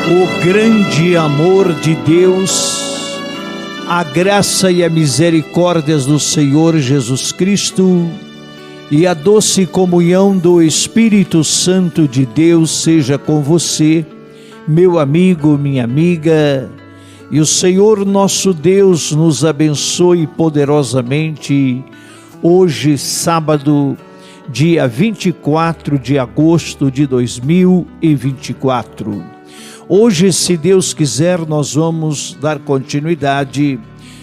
O grande amor de Deus, a graça e a misericórdia do Senhor Jesus Cristo e a doce comunhão do Espírito Santo de Deus seja com você, meu amigo, minha amiga, e o Senhor nosso Deus nos abençoe poderosamente hoje, sábado, dia 24 de agosto de 2024. Hoje, se Deus quiser, nós vamos dar continuidade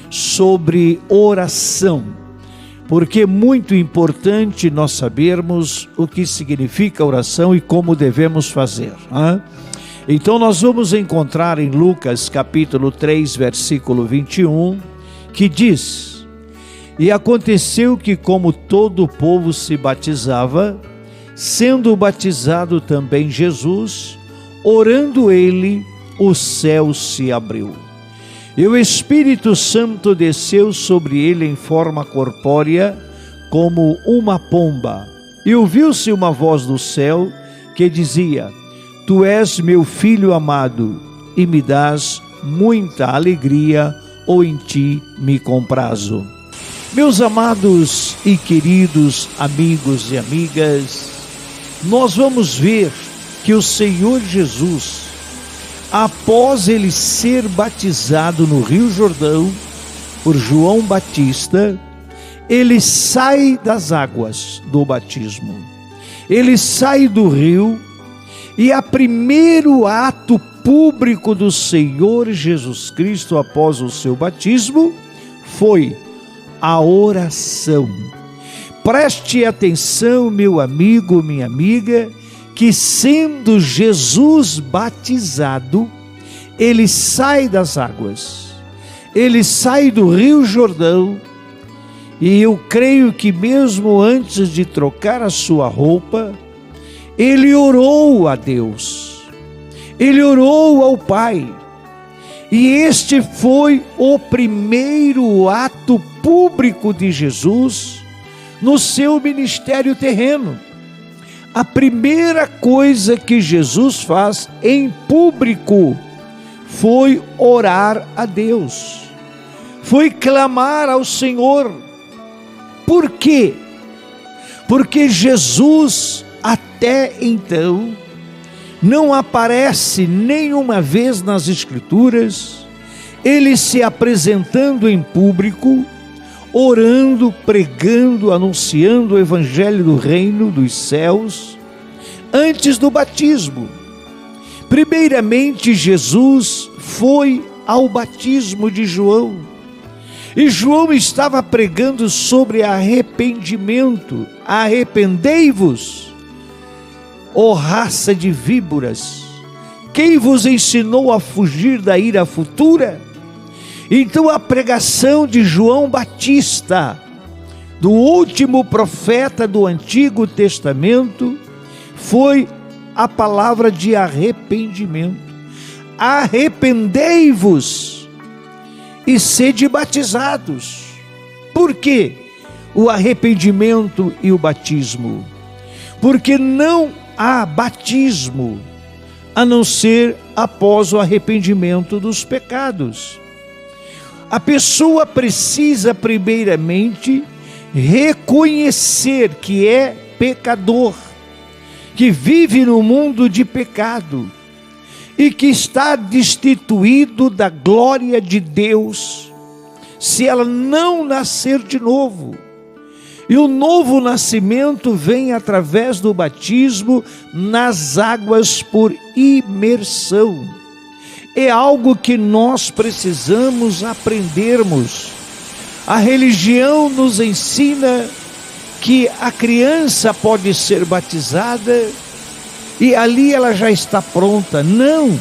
sobre oração, porque é muito importante nós sabermos o que significa oração e como devemos fazer. Então nós vamos encontrar em Lucas capítulo 3, versículo 21, que diz: E aconteceu que, como todo o povo se batizava, sendo batizado também Jesus, orando ele, o céu se abriu. E o Espírito Santo desceu sobre ele em forma corpórea, como uma pomba. E ouviu-se uma voz do céu que dizia: Tu és meu filho amado, e me dás muita alegria, ou em ti me comprazo. Meus amados e queridos amigos e amigas, nós vamos ver que o Senhor Jesus, após ele ser batizado no Rio Jordão por João Batista, ele sai das águas do batismo, ele sai do rio, e o primeiro ato público do Senhor Jesus Cristo após o seu batismo foi a oração. Preste atenção, meu amigo, minha amiga, que sendo Jesus batizado, ele sai das águas, ele sai do Rio Jordão, e eu creio que mesmo antes de trocar a sua roupa, ele orou a Deus, ele orou ao Pai, e este foi o primeiro ato público de Jesus no seu ministério terreno. A primeira coisa que Jesus faz em público foi orar a Deus, foi clamar ao Senhor. Por quê? Porque Jesus até então não aparece nenhuma vez nas Escrituras, ele se apresentando em público, orando, pregando, anunciando o evangelho do reino dos céus, antes do batismo. Primeiramente, Jesus foi ao batismo de João, e João estava pregando sobre arrependimento. Arrependei-vos, ó raça de víboras, quem vos ensinou a fugir da ira futura? Então a pregação de João Batista, do último profeta do Antigo Testamento, foi a palavra de arrependimento. Arrependei-vos e sede batizados. Por quê? O arrependimento e o batismo? Porque não há batismo a não ser após o arrependimento dos pecados. A pessoa precisa primeiramente reconhecer que é pecador, que vive no mundo de pecado e que está destituído da glória de Deus se ela não nascer de novo. E o novo nascimento vem através do batismo nas águas por imersão. É algo que nós precisamos aprendermos. A religião nos ensina que a criança pode ser batizada e ali ela já está pronta. Não!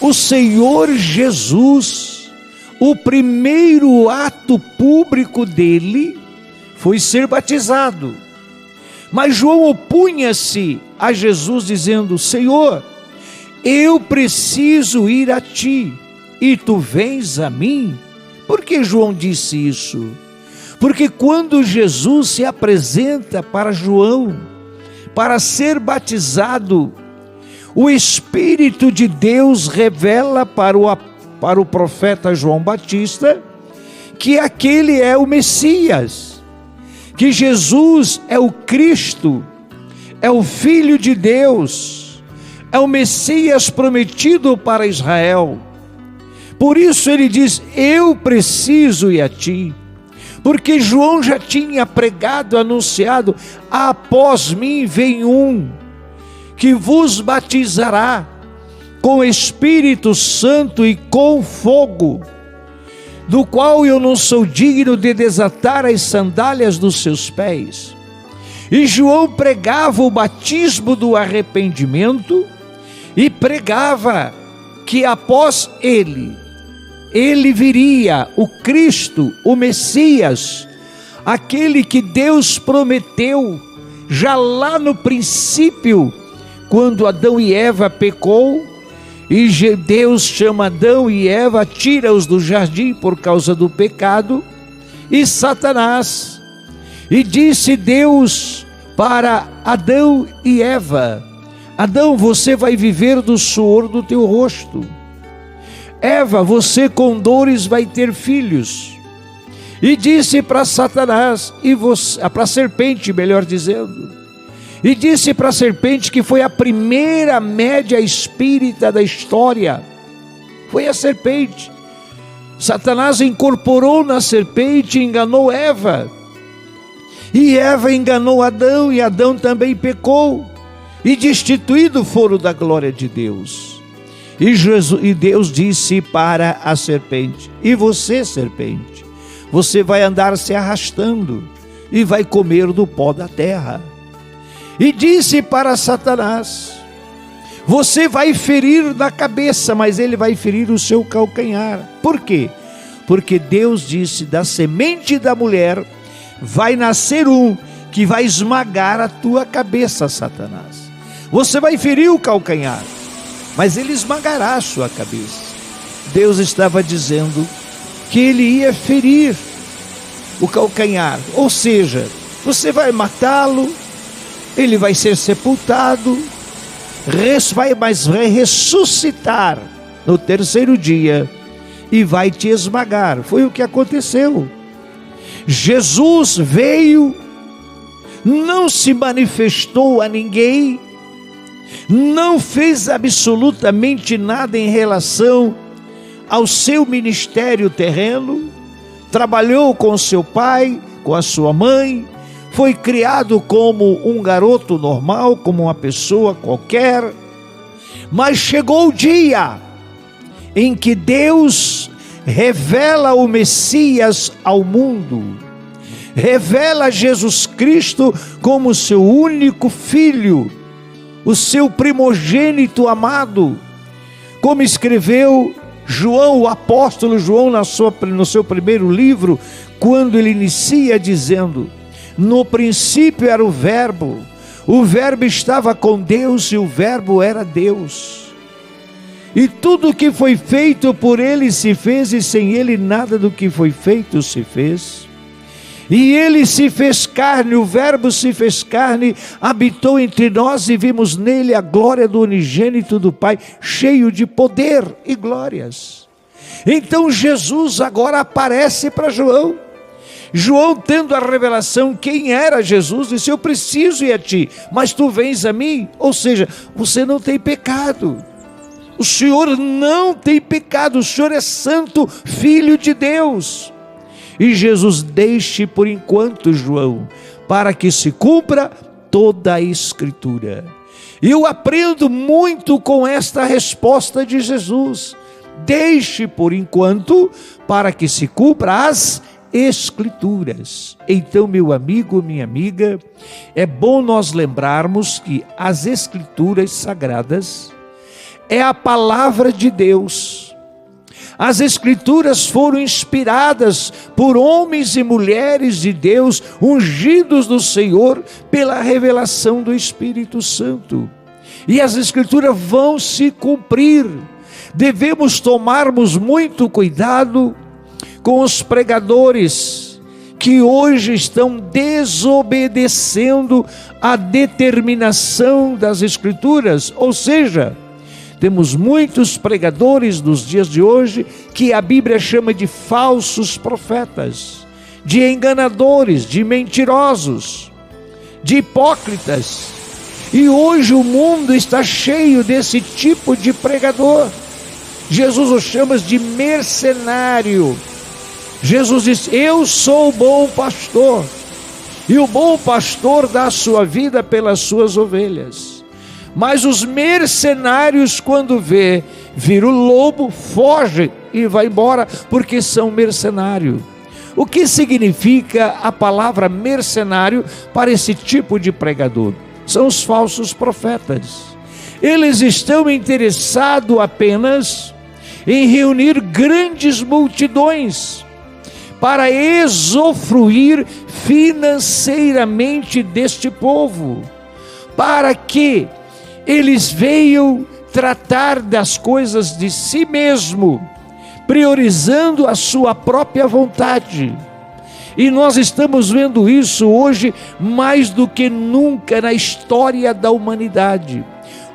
O Senhor Jesus, o primeiro ato público dele foi ser batizado. Mas João opunha-se a Jesus dizendo: Senhor, eu preciso ir a ti, e tu vens a mim? Por que João disse isso? Porque quando Jesus se apresenta para João, para ser batizado, o Espírito de Deus revela para o profeta João Batista que aquele é o Messias, que Jesus é o Cristo, é o Filho de Deus, é o Messias prometido para Israel. Por isso ele diz: eu preciso ir a ti, porque João já tinha pregado, anunciado: após mim vem um que vos batizará com o Espírito Santo e com fogo, do qual eu não sou digno de desatar as sandálias dos seus pés. E João pregava o batismo do arrependimento e pregava que após ele viria o Cristo, o Messias, aquele que Deus prometeu já lá no princípio, quando Adão e Eva pecou, e Deus chama Adão e Eva, tira-os do jardim por causa do pecado, e Satanás. E disse Deus para Adão e Eva: Adão, você vai viver do suor do teu rosto. Eva, você com dores vai ter filhos. E disse para Satanás, para a serpente, melhor dizendo, e disse para a serpente, que foi a primeira média espírita da história, foi a serpente. Satanás incorporou na serpente e enganou Eva, e Eva enganou Adão, e Adão também pecou, e destituído foram da glória de Deus. E Deus disse para a serpente: e você, serpente, você vai andar se arrastando e vai comer do pó da terra. E disse para Satanás: você vai ferir na cabeça, mas ele vai ferir o seu calcanhar. Por quê? Porque Deus disse: da semente da mulher vai nascer um que vai esmagar a tua cabeça, Satanás. Você vai ferir o calcanhar, mas ele esmagará a sua cabeça. Deus estava dizendo que ele ia ferir o calcanhar, ou seja, você vai matá-lo, ele vai ser sepultado, mas vai ressuscitar no terceiro dia e vai te esmagar. Foi o que aconteceu. Jesus veio, não se manifestou a ninguém, não fez absolutamente nada em relação ao seu ministério terreno, trabalhou com seu pai, com a sua mãe, foi criado como um garoto normal, como uma pessoa qualquer, mas chegou o dia em que Deus revela o Messias ao mundo, revela Jesus Cristo como seu único filho, o seu primogênito amado, como escreveu João, o apóstolo João, no seu primeiro livro, quando ele inicia dizendo: no princípio era o Verbo estava com Deus e o Verbo era Deus. E tudo que foi feito por ele se fez, e sem ele nada do que foi feito se fez. E ele se fez carne, o Verbo se fez carne, habitou entre nós e vimos nele a glória do unigênito do Pai, cheio de poder e glórias. Então Jesus agora aparece para João. João, tendo a revelação quem era Jesus, disse: eu preciso ir a ti, mas tu vens a mim. Ou seja, você não tem pecado, o Senhor não tem pecado, o Senhor é santo, filho de Deus. E Jesus: deixe por enquanto, João, para que se cumpra toda a Escritura. E eu aprendo muito com esta resposta de Jesus: deixe por enquanto, para que se cumpra as Escrituras. Então, meu amigo, minha amiga, é bom nós lembrarmos que as Escrituras sagradas é a palavra de Deus. As Escrituras foram inspiradas por homens e mulheres de Deus, ungidos do Senhor pela revelação do Espírito Santo. E as Escrituras vão se cumprir. Devemos tomarmos muito cuidado com os pregadores que hoje estão desobedecendo a determinação das Escrituras. Ou seja, temos muitos pregadores nos dias de hoje que a Bíblia chama de falsos profetas, de enganadores, de mentirosos, de hipócritas. E hoje o mundo está cheio desse tipo de pregador. Jesus os chama de mercenário. Jesus diz: eu sou o bom pastor, e o bom pastor dá a sua vida pelas suas ovelhas. Mas os mercenários, quando vira o lobo, foge e vai embora, porque são mercenários. O que significa a palavra mercenário para esse tipo de pregador? São os falsos profetas. Eles estão interessados apenas em reunir grandes multidões para usufruir financeiramente deste povo, para que eles venham tratar das coisas de si mesmo, priorizando a sua própria vontade. E nós estamos vendo isso hoje mais do que nunca na história da humanidade.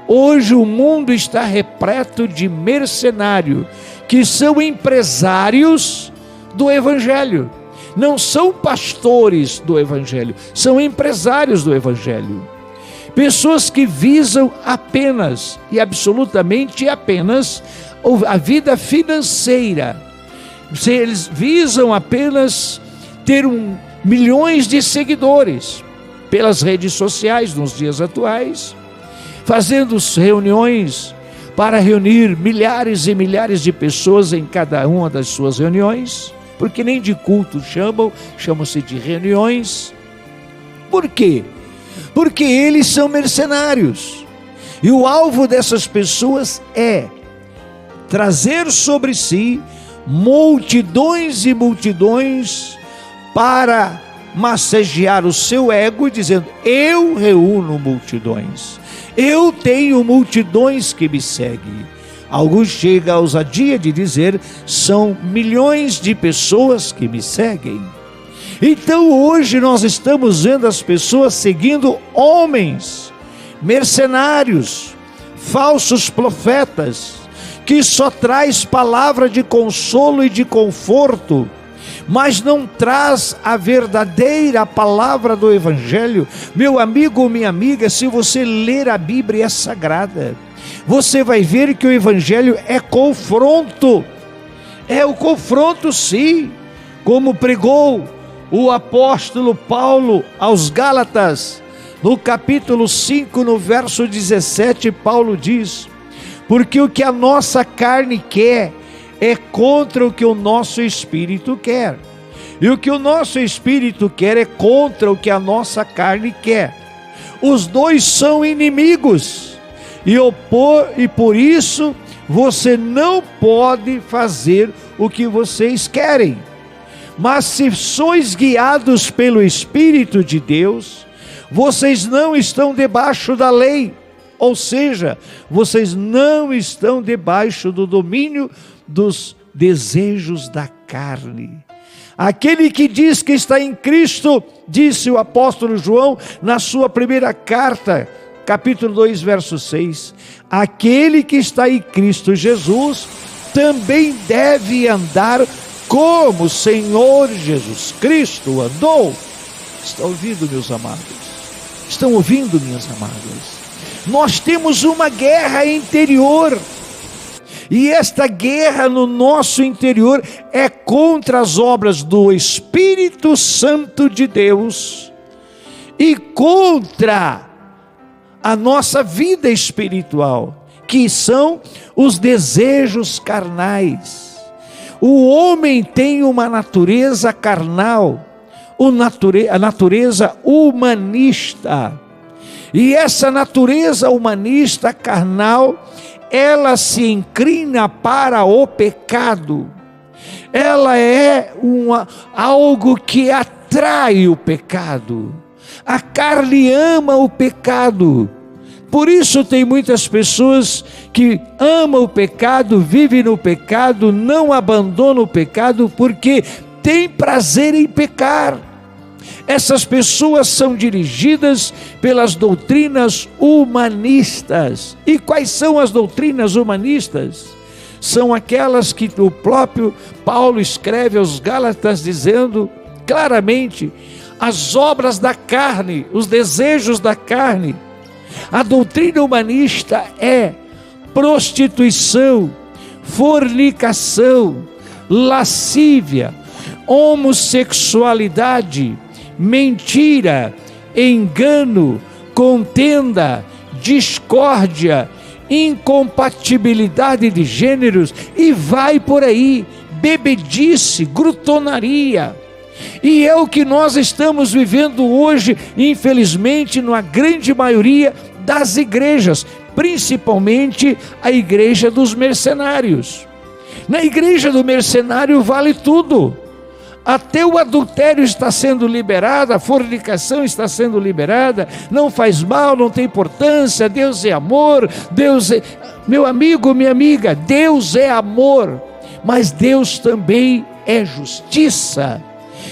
Hoje o mundo está repleto de mercenários, que são empresários do Evangelho. Não são pastores do Evangelho, são empresários do Evangelho. Pessoas que visam apenas e absolutamente apenas a vida financeira. Eles visam apenas ter milhões de seguidores pelas redes sociais nos dias atuais, fazendo reuniões para reunir milhares e milhares de pessoas em cada uma das suas reuniões, porque nem de culto chamam-se de reuniões. Por quê? Porque eles são mercenários, e o alvo dessas pessoas é trazer sobre si multidões e multidões para massagear o seu ego, dizendo: eu reúno multidões, eu tenho multidões que me seguem. Alguns chegam à ousadia de dizer: são milhões de pessoas que me seguem. Então hoje nós estamos vendo as pessoas seguindo homens, mercenários, falsos profetas, que só traz palavra de consolo e de conforto, mas não traz a verdadeira palavra do Evangelho. Meu amigo ou minha amiga, se você ler a Bíblia sagrada, você vai ver que o Evangelho é confronto. É o confronto, sim, como pregou o apóstolo Paulo aos Gálatas, no capítulo 5, no verso 17, Paulo diz: porque o que a nossa carne quer é contra o que o nosso espírito quer, e o que o nosso espírito quer é contra o que a nossa carne quer. Os dois são inimigos, e por isso você não pode fazer o que vocês querem. Mas se sois guiados pelo Espírito de Deus, vocês não estão debaixo da lei, ou seja, vocês não estão debaixo do domínio dos desejos da carne. Aquele que diz que está em Cristo, disse o apóstolo João na sua primeira carta, capítulo 2, verso 6, aquele que está em Cristo Jesus também deve andar como o Senhor Jesus Cristo andou. Estão ouvindo, meus amados? Estão ouvindo, minhas amadas? Nós temos uma guerra interior, e esta guerra no nosso interior é contra as obras do Espírito Santo de Deus e contra a nossa vida espiritual, que são os desejos carnais. O homem tem uma natureza carnal, a natureza humanista, e essa natureza humanista carnal, ela se inclina para o pecado. Ela é algo que atrai o pecado. A carne ama o pecado. Por isso tem muitas pessoas que amam o pecado, vivem no pecado, não abandonam o pecado, porque tem prazer em pecar. Essas pessoas são dirigidas pelas doutrinas humanistas. E quais são as doutrinas humanistas? São aquelas que o próprio Paulo escreve aos Gálatas dizendo claramente: as obras da carne, os desejos da carne. A doutrina humanista é prostituição, fornicação, lascívia, homossexualidade, mentira, engano, contenda, discórdia, incompatibilidade de gêneros, e vai por aí, bebedice, glutonaria. E é o que nós estamos vivendo hoje, infelizmente, na grande maioria das igrejas, principalmente a igreja dos mercenários. Na igreja do mercenário vale tudo. Até o adultério está sendo liberado, a fornicação está sendo liberada, não faz mal, não tem importância, Deus é amor, Deus é... Meu amigo, minha amiga, Deus é amor, mas Deus também é justiça.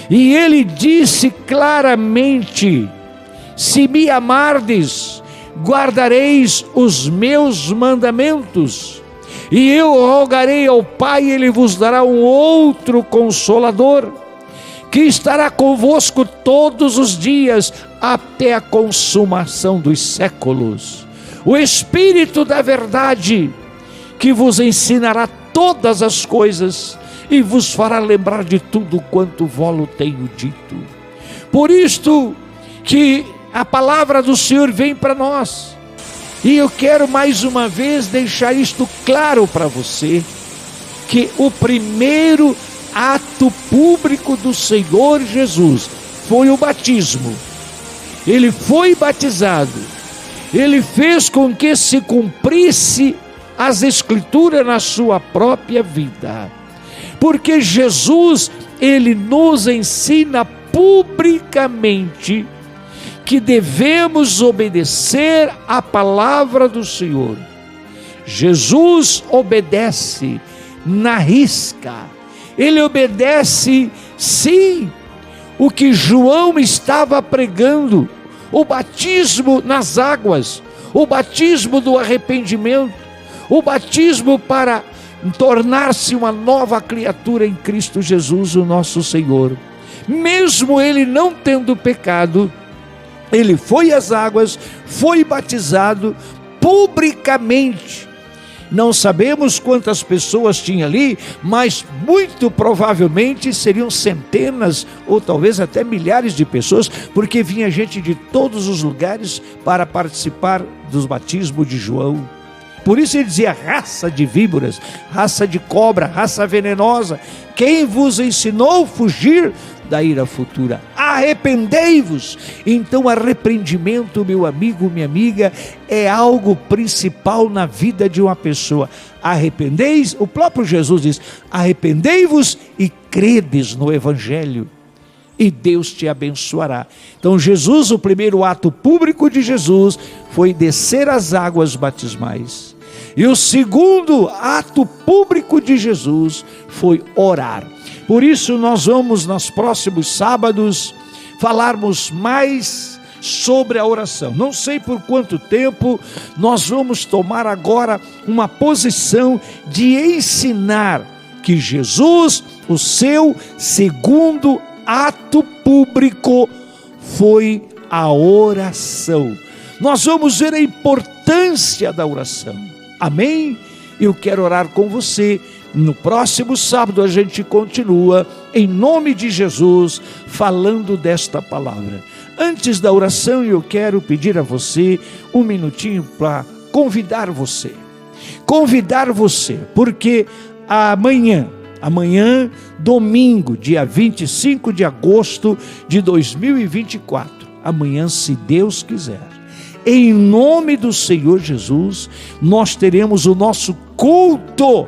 E Ele disse claramente: se me amardes, guardareis os meus mandamentos, e eu rogarei ao Pai, e Ele vos dará um outro Consolador, que estará convosco todos os dias, até a consumação dos séculos. O Espírito da verdade, que vos ensinará todas as coisas, e vos fará lembrar de tudo quanto vos tenho dito. Por isto que a palavra do Senhor vem para nós. E eu quero mais uma vez deixar isto claro para você, que o primeiro ato público do Senhor Jesus foi o batismo. Ele foi batizado, ele fez com que se cumprisse as Escrituras na sua própria vida, porque Jesus, ele nos ensina publicamente que devemos obedecer à palavra do Senhor. Jesus obedece na risca, ele obedece sim o que João estava pregando, o batismo nas águas, o batismo do arrependimento, o batismo para tornar-se uma nova criatura em Cristo Jesus, o nosso Senhor. Mesmo ele não tendo pecado, ele foi às águas, foi batizado publicamente. Não sabemos quantas pessoas tinha ali, mas muito provavelmente seriam centenas ou talvez até milhares de pessoas, porque vinha gente de todos os lugares para participar dos batismos de João. Por isso ele dizia: raça de víboras, raça de cobra, raça venenosa, quem vos ensinou a fugir da ira futura? Arrependei-vos. Então arrependimento, meu amigo, minha amiga, é algo principal na vida de uma pessoa. Arrependeis, o próprio Jesus diz: arrependei-vos e credes no Evangelho, e Deus te abençoará. Então Jesus, o primeiro ato público de Jesus foi descer as águas batismais. E o segundo ato público de Jesus foi orar. Por isso nós vamos nos próximos sábados falarmos mais sobre a oração. Não sei por quanto tempo nós vamos tomar agora uma posição de ensinar que Jesus, o seu segundo ato público foi a oração. Nós vamos ver a importância da oração. Amém? Eu quero orar com você. No próximo sábado a gente continua, em nome de Jesus, falando desta palavra. Antes da oração, eu quero pedir a você um minutinho para convidar você, porque amanhã, domingo, dia 25 de agosto de 2024, amanhã, se Deus quiser, em nome do Senhor Jesus, nós teremos o nosso culto,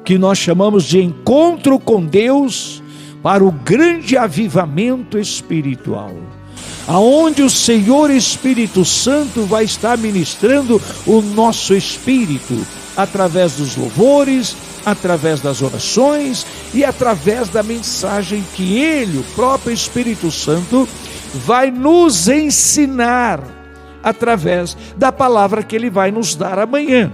que nós chamamos de encontro com Deus, para o grande avivamento espiritual, aonde o Senhor Espírito Santo vai estar ministrando o nosso espírito, através dos louvores, através das orações e através da mensagem que Ele, o próprio Espírito Santo, vai nos ensinar através da palavra que Ele vai nos dar amanhã.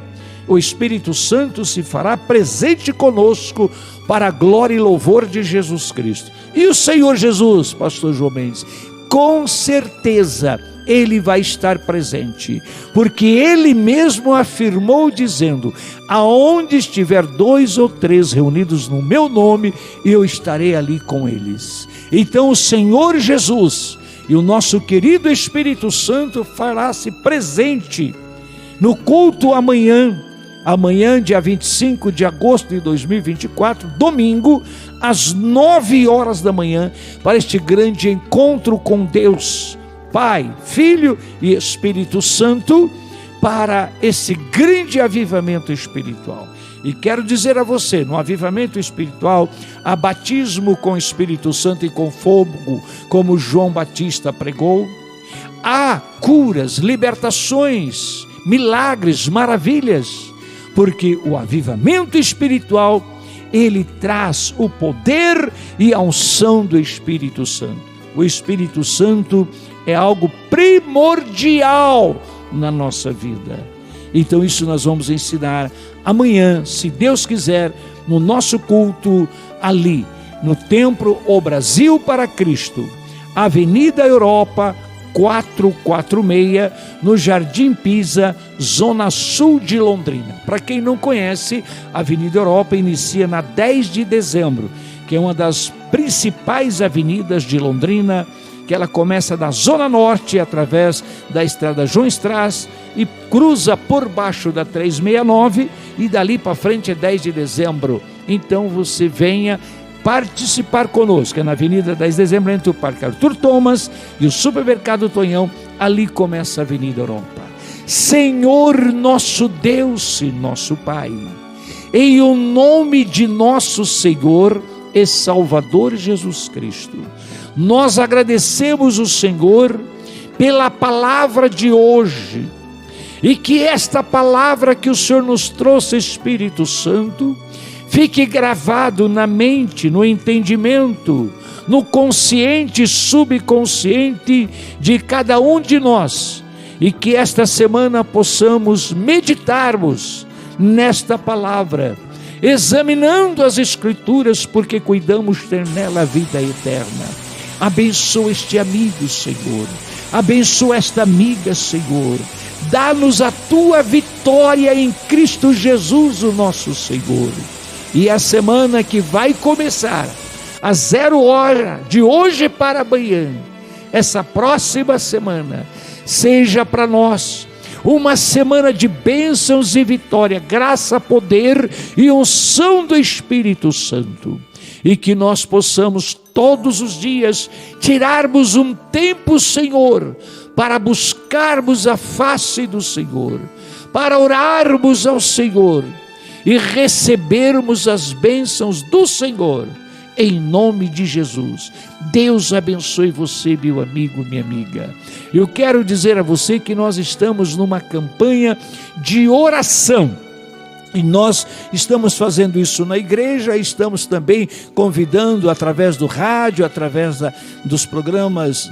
O Espírito Santo se fará presente conosco para a glória e louvor de Jesus Cristo. E o Senhor Jesus, pastor João Mendes, com certeza Ele vai estar presente, porque Ele mesmo afirmou dizendo: aonde estiver 2 ou 3 reunidos no meu nome, eu estarei ali com eles. Então o Senhor Jesus e o nosso querido Espírito Santo fará-se presente no culto amanhã, dia 25 de agosto de 2024, domingo, às 9 horas da manhã, para este grande encontro com Deus, Pai, Filho e Espírito Santo, para esse grande avivamento espiritual. E quero dizer a você, no avivamento espiritual, há batismo com o Espírito Santo e com fogo, como João Batista pregou. Há curas, libertações, milagres, maravilhas, porque o avivamento espiritual, ele traz o poder e a unção do Espírito Santo. O Espírito Santo é algo primordial na nossa vida. Então isso nós vamos ensinar amanhã, se Deus quiser, no nosso culto ali, no Templo O Brasil para Cristo, Avenida Europa 446, no Jardim Pisa, Zona Sul de Londrina. Para quem não conhece, a Avenida Europa inicia na 10 de dezembro, que é uma das principais avenidas de Londrina, que ela começa da Zona Norte, através da Estrada João Strass, e cruza por baixo da 369, e dali para frente é 10 de dezembro. Então você venha participar conosco, é na Avenida 10 de dezembro, entre o Parque Arthur Thomas e o Supermercado Tonhão, ali começa a Avenida Europa. Senhor nosso Deus e nosso Pai, em o nome de nosso Senhor e Salvador Jesus Cristo, nós agradecemos o Senhor pela palavra de hoje, e que esta palavra que o Senhor nos trouxe, Espírito Santo, fique gravado na mente, no entendimento, no consciente e subconsciente de cada um de nós, e que esta semana possamos meditarmos nesta palavra, examinando as Escrituras, porque cuidamos ter nela a vida eterna. Abençoa este amigo, Senhor, abençoa esta amiga, Senhor, dá-nos a tua vitória em Cristo Jesus, o nosso Senhor. E a semana que vai começar, às 0 hora, de hoje para amanhã, essa próxima semana, seja para nós uma semana de bênçãos e vitória, graça, poder e unção do Espírito Santo. E que nós possamos todos os dias tirarmos um tempo, Senhor, para buscarmos a face do Senhor, para orarmos ao Senhor e recebermos as bênçãos do Senhor, em nome de Jesus. Deus abençoe você, meu amigo, minha amiga. Eu quero dizer a você que nós estamos numa campanha de oração, e nós estamos fazendo isso na igreja, estamos também convidando através do rádio, através dos programas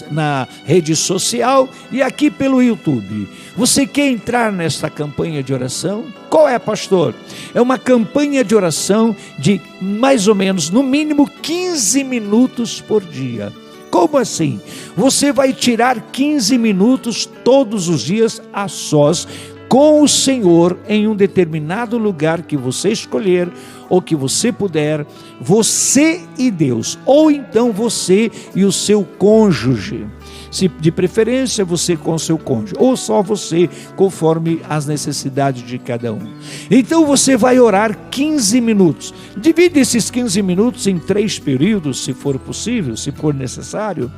na rede social e aqui pelo YouTube. Você quer entrar nesta campanha de oração? Qual é, pastor? É uma campanha de oração de mais ou menos, no mínimo 15 minutos por dia. Como assim? Você vai tirar 15 minutos todos os dias a sós, com o Senhor, em um determinado lugar que você escolher, ou que você puder, você e Deus, ou então você e o seu cônjuge, se de preferência você com o seu cônjuge, ou só você, conforme as necessidades de cada um. Então você vai orar 15 minutos, divide esses 15 minutos em 3 períodos, se for possível, se for necessário,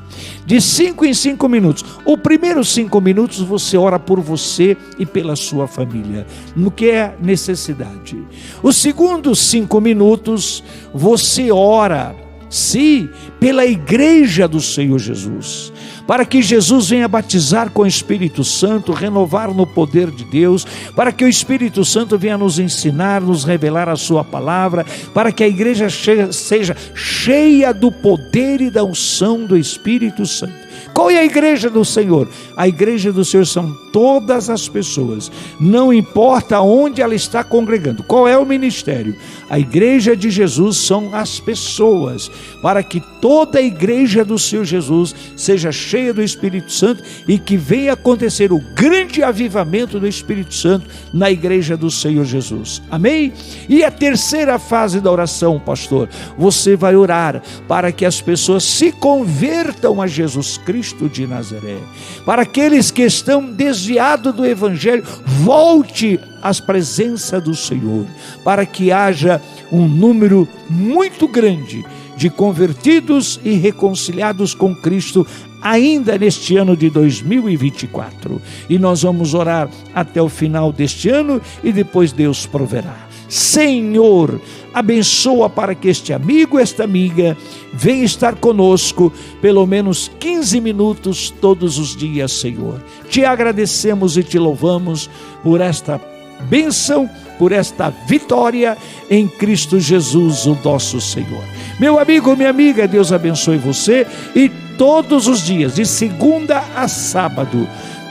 de 5 em 5 minutos. O primeiro 5 minutos você ora por você e pela sua família, no que é necessidade. Os segundos 5 minutos você ora, sim, pela igreja do Senhor Jesus, para que Jesus venha batizar com o Espírito Santo, renovar no poder de Deus, para que o Espírito Santo venha nos ensinar, nos revelar a sua palavra, para que a igreja seja cheia do poder e da unção do Espírito Santo. Qual é a igreja do Senhor? A igreja do Senhor são todas as pessoas, não importa onde ela está congregando. Qual é o ministério? A igreja de Jesus são as pessoas, para que toda a igreja do Senhor Jesus seja cheia do Espírito Santo e que venha acontecer o grande avivamento do Espírito Santo na igreja do Senhor Jesus. Amém? E a terceira fase da oração, pastor, você vai orar para que as pessoas se convertam a Jesus Cristo de Nazaré, para aqueles que estão desviados do Evangelho, volte às presenças do Senhor, para que haja um número muito grande de convertidos e reconciliados com Cristo ainda neste ano de 2024. E nós vamos orar até o final deste ano e depois Deus proverá. Senhor, abençoa para que este amigo, esta amiga, venha estar conosco pelo menos 15 minutos todos os dias, Senhor. Te agradecemos e te louvamos por esta bênção, por esta vitória em Cristo Jesus, o nosso Senhor. Meu amigo, minha amiga, Deus abençoe você e todos os dias, de segunda a sábado,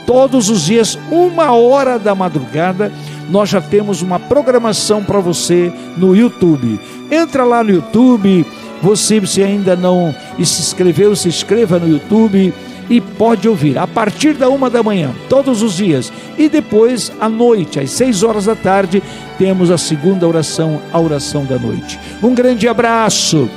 todos os dias, 1h da madrugada, nós já temos uma programação para você no YouTube. Entra lá no YouTube, você se ainda não se inscreveu, se inscreva no YouTube e pode ouvir a partir da 1 da manhã, todos os dias. E depois, à noite, às 6 horas da tarde, temos a segunda oração, a oração da noite. Um grande abraço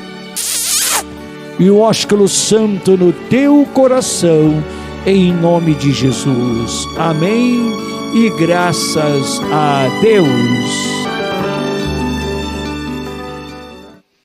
e o ósculo santo no teu coração, em nome de Jesus. Amém. E graças a Deus.